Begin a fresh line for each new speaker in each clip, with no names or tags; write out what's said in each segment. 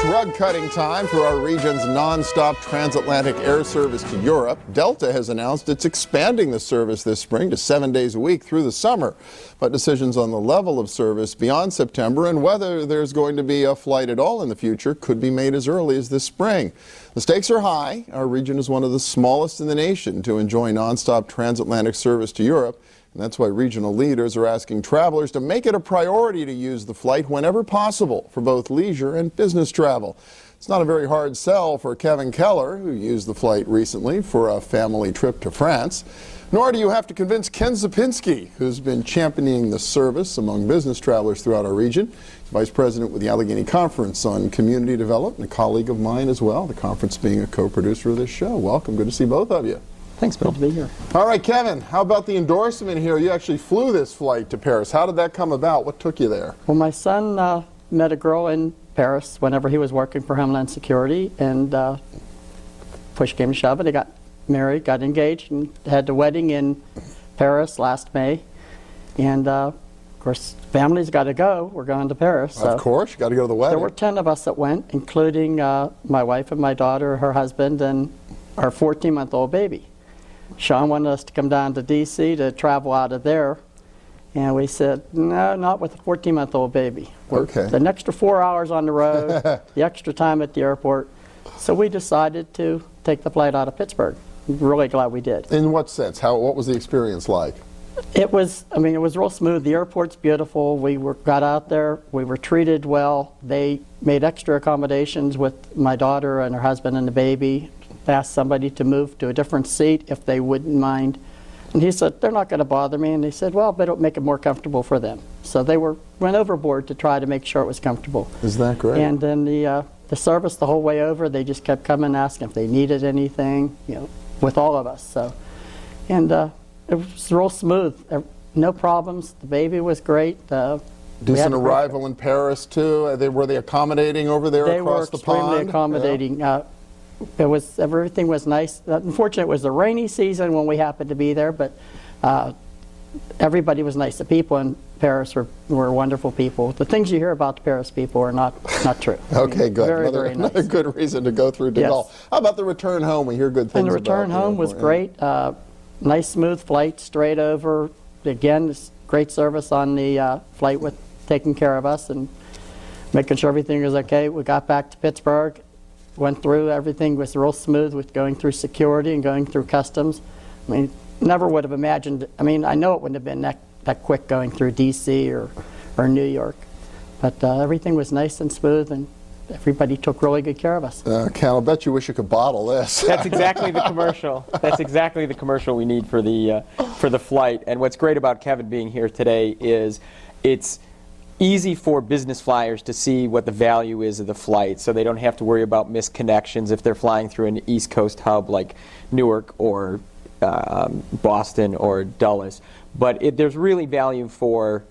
rug-cutting time for our region's non-stop transatlantic air service to Europe. Delta has announced it's expanding the service this spring to 7 days a week through the summer. But decisions on the level of service beyond September and whether there's going to be a flight at all in the future could be made as early as this spring. The stakes are high. Our region is one of the smallest in the nation to enjoy non-stop transatlantic service to Europe. And that's why regional leaders are asking travelers to make it a priority to use the flight whenever possible for both leisure and business travel. It's not a very hard sell for Kevin Keller, who used the flight recently for a family trip to France. Nor do you have to convince Ken Zapinski, who's been championing the service among business travelers throughout our region. Vice President with the Allegheny Conference on Community Development, a colleague of mine as well, the conference being a co-producer of this show. Welcome. Good to see both of you.
Thanks, Bill. Good to be here.
All right, Kevin, how about the endorsement here? You actually flew this flight to Paris. How did that come about? What took you there?
Well, my son met a girl in Paris whenever he was working for Homeland Security, and push came to shove, and they got married, got engaged, and had the wedding in Paris last May. And of course, family's got to go. We're going to Paris. So
of course, you got to go to the wedding.
There were 10 of us that went, including my wife and my daughter, her husband, and our 14-month-old baby. Sean wanted us to come down to D.C. to travel out of there, and we said, no, not with a 14-month-old baby.
Okay.
The extra 4 hours on the road, the extra time at the airport. So we decided to take the flight out of Pittsburgh. I'm really glad we did.
In what sense? What was the experience like?
It was, I mean, it was real smooth. The airport's beautiful. We got out there. We were treated well. They made extra accommodations with my daughter and her husband and the baby. Asked somebody to move to a different seat if they wouldn't mind. And he said, they're not going to bother me. And they said, well, but it'll make it more comfortable for them. So they went overboard to try to make sure it was comfortable.
Is that great?
And then the service the whole way over, they just kept coming asking if they needed anything, you know, with all of us. So, and it was real smooth. No problems. The baby was great.
Decent arrival in Paris, too. Were they accommodating over there across the pond?
They were extremely accommodating. Yeah. Everything was nice. Unfortunately, it was the rainy season when we happened to be there, but everybody was nice. The people in Paris were wonderful people. The things you hear about the Paris people are not true.
Okay, good.
Very nice.
Another good reason to go through DeGaulle. Yes. How about the return home? We hear good things about it.
And the return home was great. Nice, smooth flight straight over. Again, great service on the flight with taking care of us and making sure everything was okay. We got back to Pittsburgh. Went through, everything was real smooth with going through security and going through customs. I mean, never would have imagined, I mean, I know it wouldn't have been that quick going through D.C. or New York, but everything was nice and smooth, and everybody took really good care of us.
Ken, I'll bet you wish you could bottle this.
That's exactly the commercial. That's exactly the commercial we need for the flight. And what's great about Kevin being here today is it's easy for business flyers to see what the value is of the flight, so they don't have to worry about missed connections if they're flying through an East Coast hub like Newark or Boston or Dulles. But there's really value for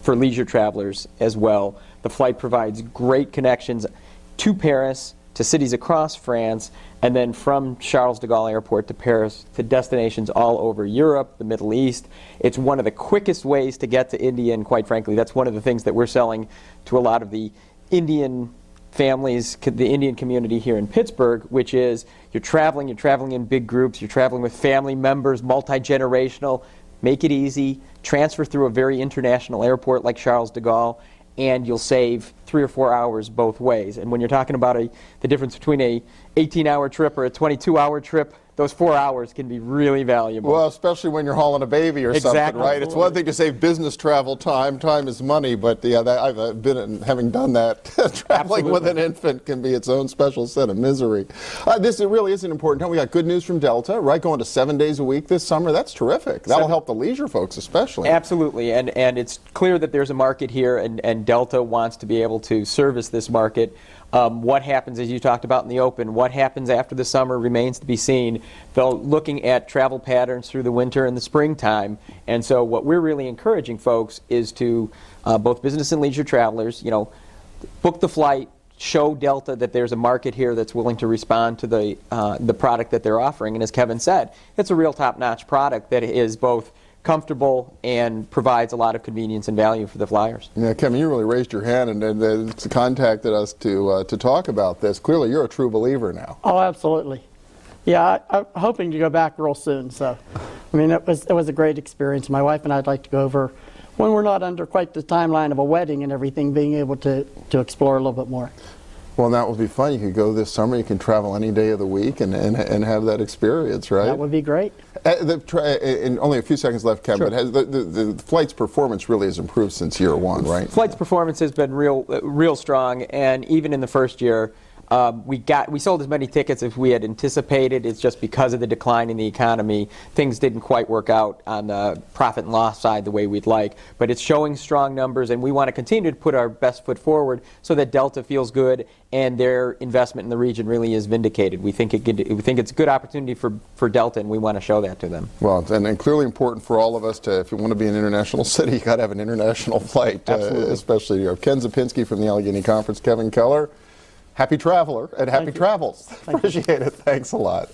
leisure travelers as well. The flight provides great connections to Paris, to cities across France, and then from Charles de Gaulle Airport to Paris to destinations all over Europe, the Middle East. It's one of the quickest ways to get to India, and quite frankly, that's one of the things that we're selling to a lot of the Indian families, the Indian community here in Pittsburgh, which is you're traveling in big groups, you're traveling with family members, multi-generational. Make it easy, transfer through a very international airport like Charles de Gaulle, and you'll save 3 or 4 hours both ways. And when you're talking about the difference between a 18-hour trip or a 22-hour trip, those 4 hours can be really valuable.
Well, especially when you're hauling a baby or something, right? Absolutely. It's one thing to save business travel time. Time is money, but yeah, I've been having done that. Traveling with an infant can be its own special set of misery. This really is an important time. We got good news from Delta, right? Going to 7 days a week this summer. That's terrific. That'll help the leisure folks especially.
Absolutely, and it's clear that there's a market here, and Delta wants to be able to service this market. What happens, as you talked about in the open, what happens after the summer remains to be seen. They're looking at travel patterns through the winter and the springtime. And so what we're really encouraging folks is to, both business and leisure travelers, book the flight, show Delta that there's a market here that's willing to respond to the product that they're offering. And as Kevin said, it's a real top-notch product that is both comfortable, and provides a lot of convenience and value for the flyers.
Yeah, Kevin, you really raised your hand and contacted us to talk about this. Clearly, you're a true believer now.
Oh, absolutely. Yeah, I'm hoping to go back real soon. So, I mean, it was a great experience. My wife and I'd like to go over when we're not under quite the timeline of a wedding and everything, being able to explore a little bit more.
Well, that would be fun. You could go this summer. You can travel any day of the week and have that experience, right?
That would be great.
In only a few seconds left, Kevin,
Sure.
but the flight's performance really has improved since year one, right?
Flight's performance has been real strong, and even in the first year, we sold as many tickets as we had anticipated. It's just because of the decline in the economy, things didn't quite work out on the profit and loss side the way we'd like. But it's showing strong numbers, and we want to continue to put our best foot forward so that Delta feels good and their investment in the region really is vindicated. We think it's a good opportunity for Delta, and we want to show that to them.
Well, and clearly important for all of us to, if you want to be an international city, you got to have an international flight. Especially Ken Zapinski from the Allegheny Conference, Kevin Keller. Happy traveler and happy travels. Appreciate it. Thanks a lot.